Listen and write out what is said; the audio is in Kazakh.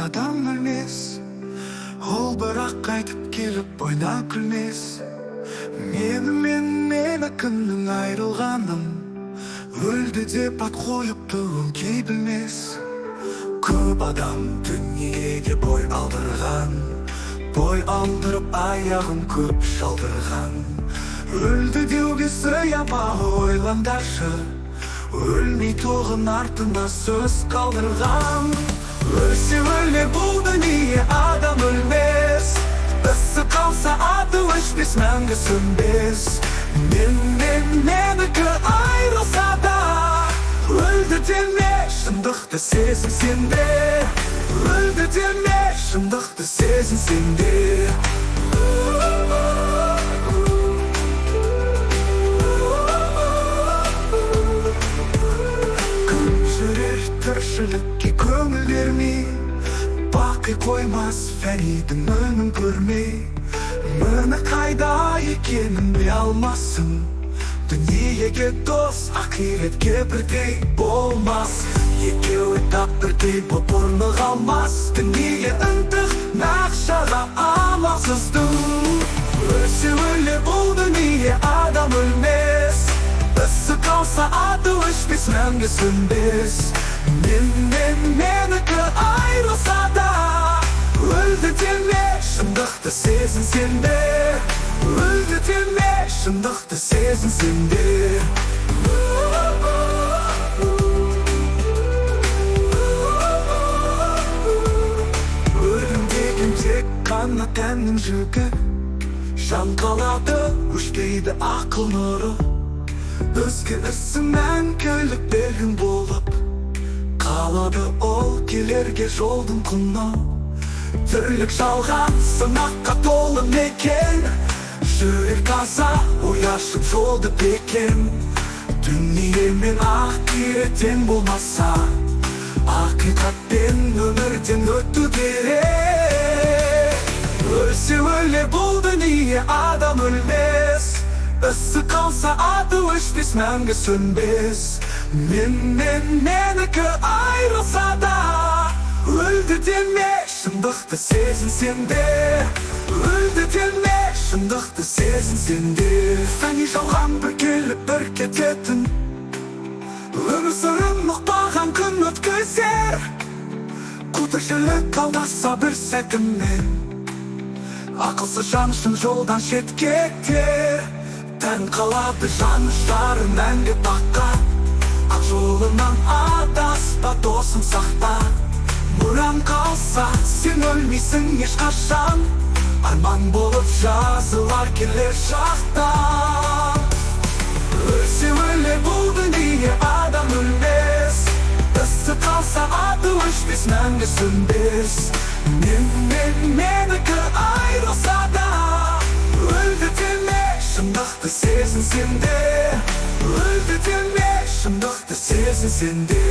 адам өлмес, ол бірақ қайтып келіп ойна күлмес. Мені күннің айрылғаным, өлді деп ат қойыпты ол кей білмес. Көп адам дүниеге бой алдырған, бой алдырып аяғын көп шалдырған. Өлді деуге сыяма ойландаршы, өлмей тоғын артына сөз қалдырған. Өлсе өле бұл дүние, адам өлмес, ісі қалса аты өшпес, мәңгі сөнбес. Менікі айрылса да, өлді деме, шындықты сезін сенде. Өлді деме, шындықты сезін сенде. Күн жүрер тіршілікке көңіл бермей, бақи қоймас фәнидің үнін көрмей. Мені қайда екенін біле алмасын, дүниеге дос, ақиретке бірдей болмас. Екеуі тап бірдей боп орны қалмас. Дүние ынтық, нақшаға амалсыздың. Өлсе өле бұл дүние, адам өлмес, ісі қалса аты өшпес, мәңгі сөнбес. Менікі айрылса да, өлді деме, шындықты сезін сенде. Өлді деме, шындықты сезін сенде. Өлім деген тек қана тәннің жүгі, жан қалады, өшпейді ақыл нұры. Өзге ісі мәңгілік белгін болып қалады ол келерге жолдың құны. Тірлік жалған, сынаққа толы мекен, жүрек таза, ой ашып жолды бекен. Дүние мен ақиреттен болмаса, ақиқат пен өмірден өту керек. Өлсе өле бұл дүние, адам өлмес, ісі қалса аты өшпес, мәңгі сөнбес. Менікі айрылса да, өлді деме, шындықты сезін сенде. Өлді деме, шындықты сезін сенде. Фәни жалған бір келіп бір кететін, өмір сырын ұқпаған күн өткізер. Қу тіршілік алдаса бір сәтімен, ақылсыз жан үшін жолдан шеткетер. Тән қалады жаныштары мәңгі баққа, ақ жолынан адаспа, досың сақта. Мұран қалса, сен өлмейсің ешқашан, арман болып жазылар келер шақта. Өлсе өле бұл дүние, адам өлмес, ісі қалса аты өшпес, мәңгі сөнбес. Менікі айрылса да, өлді деме, шындықты сезін сенде. Өлді деме, шындықты сезін сенде.